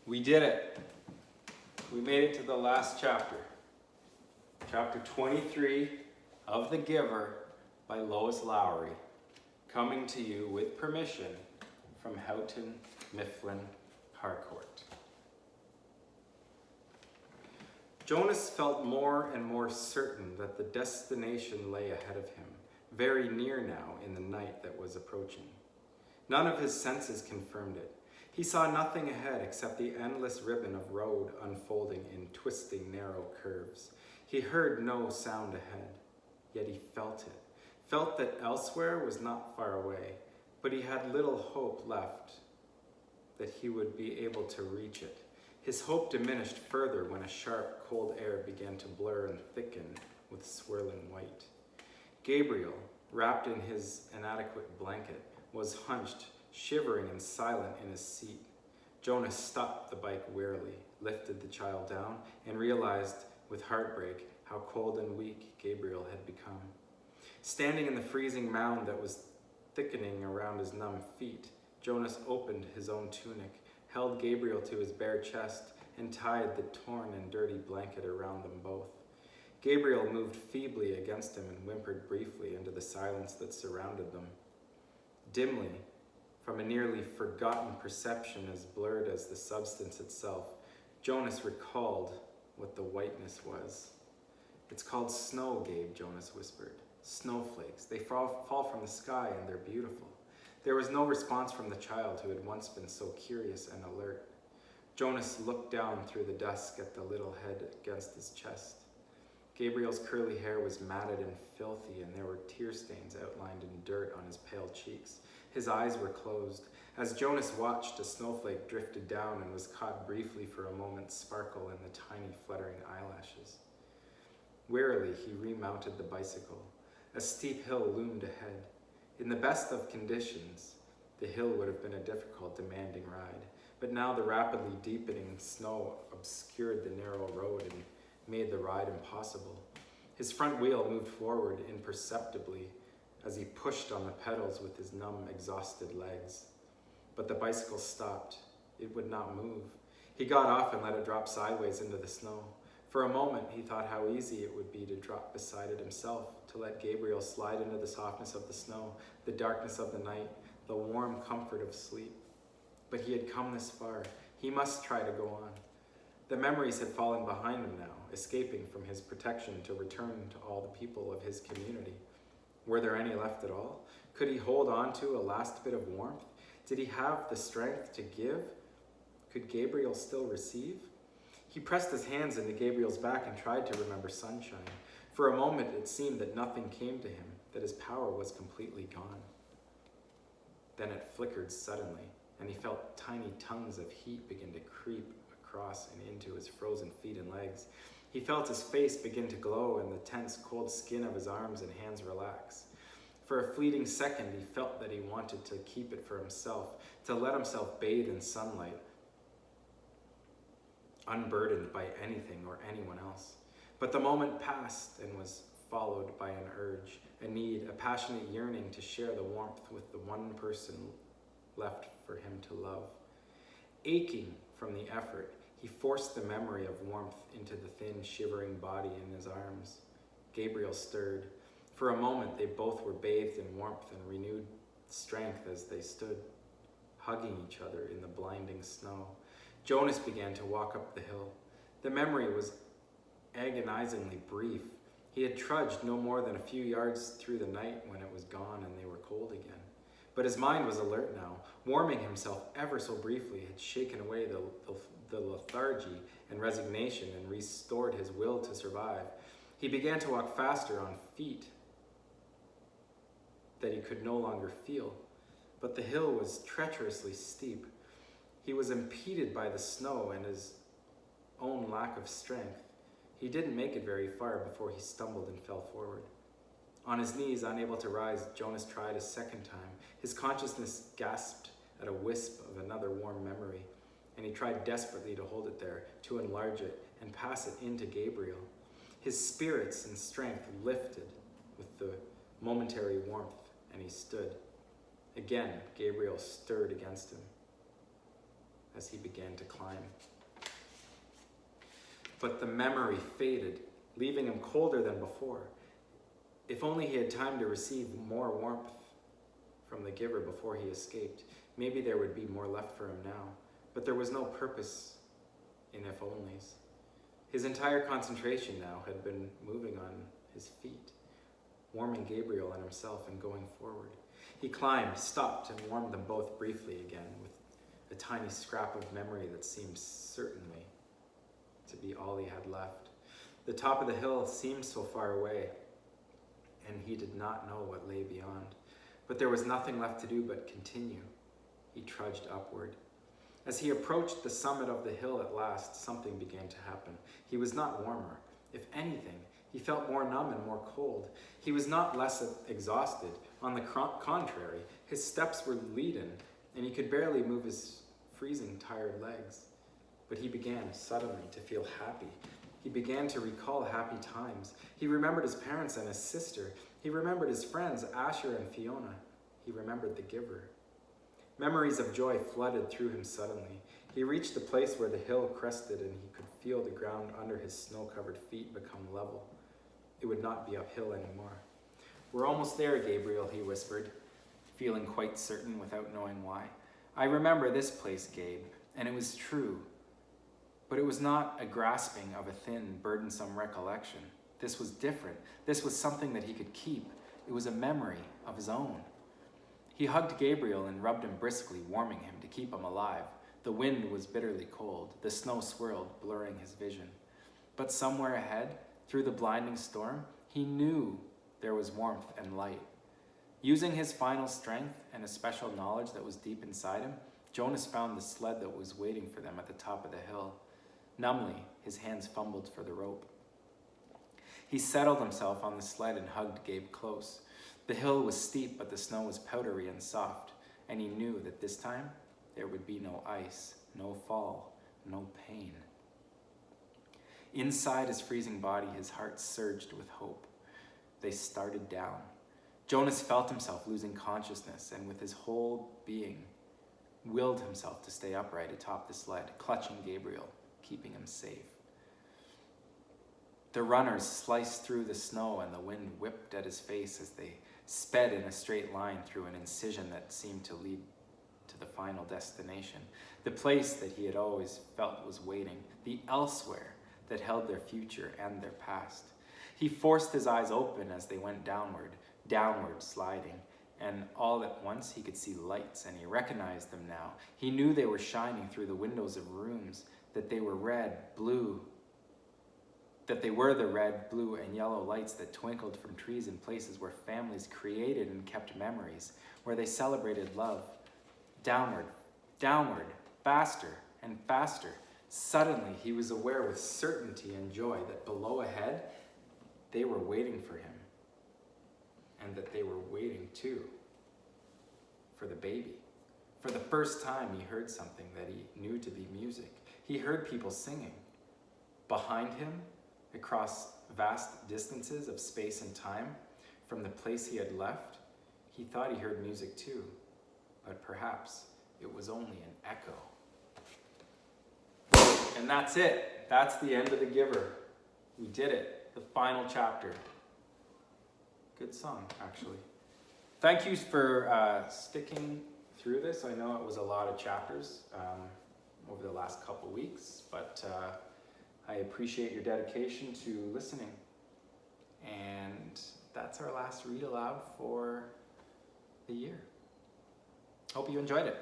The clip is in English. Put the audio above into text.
We did it. We made it to the last chapter. Chapter 23 of The Giver by Lois Lowry, coming to you with permission from Houghton Mifflin Harcourt. Jonas felt more and more certain that the destination lay ahead of him, very near now in the night that was approaching. None of his senses confirmed it. He saw nothing ahead except the endless ribbon of road unfolding in twisting, narrow curves. He heard no sound ahead, yet he felt it. Felt that elsewhere was not far away, but he had little hope left that he would be able to reach it. His hope diminished further when a sharp, cold air began to blur and thicken with swirling white. Gabriel, wrapped in his inadequate blanket, was hunched, shivering and silent in his seat. Jonas stopped the bike wearily, lifted the child down, and realized with heartbreak how cold and weak Gabriel had become. Standing in the freezing mound that was thickening around his numb feet, Jonas opened his own tunic, held Gabriel to his bare chest, and tied the torn and dirty blanket around them both. Gabriel moved feebly against him and whimpered briefly into the silence that surrounded them. Dimly, from a nearly forgotten perception as blurred as the substance itself, Jonas recalled what the whiteness was. "It's called snow, Gabe," Jonas whispered. "Snowflakes. They fall from the sky and they're beautiful." There was no response from the child who had once been so curious and alert. Jonas looked down through the dusk at the little head against his chest. Gabriel's curly hair was matted and filthy, and there were tear stains outlined in dirt on his pale cheeks. His eyes were closed. As Jonas watched, a snowflake drifted down and was caught briefly for a moment's sparkle in the tiny fluttering eyelashes. Wearily, he remounted the bicycle. A steep hill loomed ahead. In the best of conditions, the hill would have been a difficult, demanding ride, but now the rapidly deepening snow obscured the narrow road and made the ride impossible. His front wheel moved forward imperceptibly as he pushed on the pedals with his numb, exhausted legs. But the bicycle stopped. It would not move. He got off and let it drop sideways into the snow. For a moment, he thought how easy it would be to drop beside it himself, to let Gabriel slide into the softness of the snow, the darkness of the night, the warm comfort of sleep. But he had come this far. He must try to go on. The memories had fallen behind him now, escaping from his protection to return to all the people of his community. Were there any left at all? Could he hold on to a last bit of warmth? Did he have the strength to give? Could Gabriel still receive? He pressed his hands into Gabriel's back and tried to remember sunshine. For a moment, it seemed that nothing came to him, that his power was completely gone. Then it flickered suddenly, and he felt tiny tongues of heat begin to creep across and into his frozen feet and legs. He felt his face begin to glow and the tense, cold skin of his arms and hands relax. For a fleeting second, he felt that he wanted to keep it for himself, to let himself bathe in sunlight, unburdened by anything or anyone else. But the moment passed and was followed by an urge, a need, a passionate yearning to share the warmth with the one person left for him to love. Aching from the effort, he forced the memory of warmth into the thin, shivering body in his arms. Gabriel stirred. For a moment, they both were bathed in warmth and renewed strength as they stood, hugging each other in the blinding snow. Jonas began to walk up the hill. The memory was agonizingly brief. He had trudged no more than a few yards through the night when it was gone and they were cold again. But his mind was alert now. Warming himself ever so briefly had shaken away the lethargy and resignation and restored his will to survive. He began to walk faster on feet that he could no longer feel. But the hill was treacherously steep. He was impeded by the snow and his own lack of strength. He didn't make it very far before he stumbled and fell forward. On his knees, unable to rise, Jonas tried a second time. His consciousness gasped at a wisp of another warm memory, and he tried desperately to hold it there, to enlarge it and pass it into Gabriel. His spirits and strength lifted with the momentary warmth, and he stood. Again, Gabriel stirred against him. as he began to climb. But the memory faded, leaving him colder than before. If only he had time to receive more warmth from the giver before he escaped, maybe there would be more left for him now. But there was no purpose in if-onlys. His entire concentration now had been moving on his feet, warming Gabriel and himself and going forward. He climbed, stopped, and warmed them both briefly again with a tiny scrap of memory that seemed certainly to be all he had left. The top of the hill seemed so far away, and he did not know what lay beyond. But there was nothing left to do but continue. He trudged upward. As he approached the summit of the hill at last, something began to happen. He was not warmer. If anything, he felt more numb and more cold. He was not less exhausted. On the contrary, his steps were leaden, and he could barely move his freezing, tired legs. But he began suddenly to feel happy. He began to recall happy times. He remembered his parents and his sister. He remembered his friends, Asher and Fiona. He remembered the giver. Memories of joy flooded through him suddenly. He reached the place where the hill crested, and he could feel the ground under his snow-covered feet become level. It would not be uphill anymore. "We're almost there, Gabriel," he whispered, feeling quite certain without knowing why. "I remember this place, Gabe, and it was true. But it was not a grasping of a thin, burdensome recollection. This was different. This was something that he could keep. It was a memory of his own." He hugged Gabriel and rubbed him briskly, warming him to keep him alive. The wind was bitterly cold. The snow swirled, blurring his vision. But somewhere ahead, through the blinding storm, he knew there was warmth and light. Using his final strength and a special knowledge that was deep inside him, Jonas found the sled that was waiting for them at the top of the hill. Numbly, his hands fumbled for the rope. He settled himself on the sled and hugged Gabe close. The hill was steep, but the snow was powdery and soft, and he knew that this time there would be no ice, no fall, no pain. Inside his freezing body, his heart surged with hope. They started down. Jonas felt himself losing consciousness, and with his whole being, willed himself to stay upright atop the sled, clutching Gabriel, keeping him safe. The runners sliced through the snow, and the wind whipped at his face as they sped in a straight line through an incision that seemed to lead to the final destination, the place that he had always felt was waiting, the elsewhere that held their future and their past. He forced his eyes open as they went downward sliding, and all at once he could see lights, and he recognized them now. He knew they were shining through the windows of rooms, that they were the red, blue, and yellow lights that twinkled from trees in places where families created and kept memories, where they celebrated love. Downward, faster and faster. Suddenly, he was aware with certainty and joy that below ahead, they were waiting for him, and that they were waiting, too, for the baby. For the first time, he heard something that he knew to be music. He heard people singing. Behind him, across vast distances of space and time, from the place he had left, he thought he heard music too, but perhaps it was only an echo. And that's it. That's the end of The Giver. We did it. The final chapter. Good song, actually. Thank you for sticking through this. I know it was a lot of chapters over the last couple weeks, but I appreciate your dedication to listening. And that's our last read aloud for the year. Hope you enjoyed it.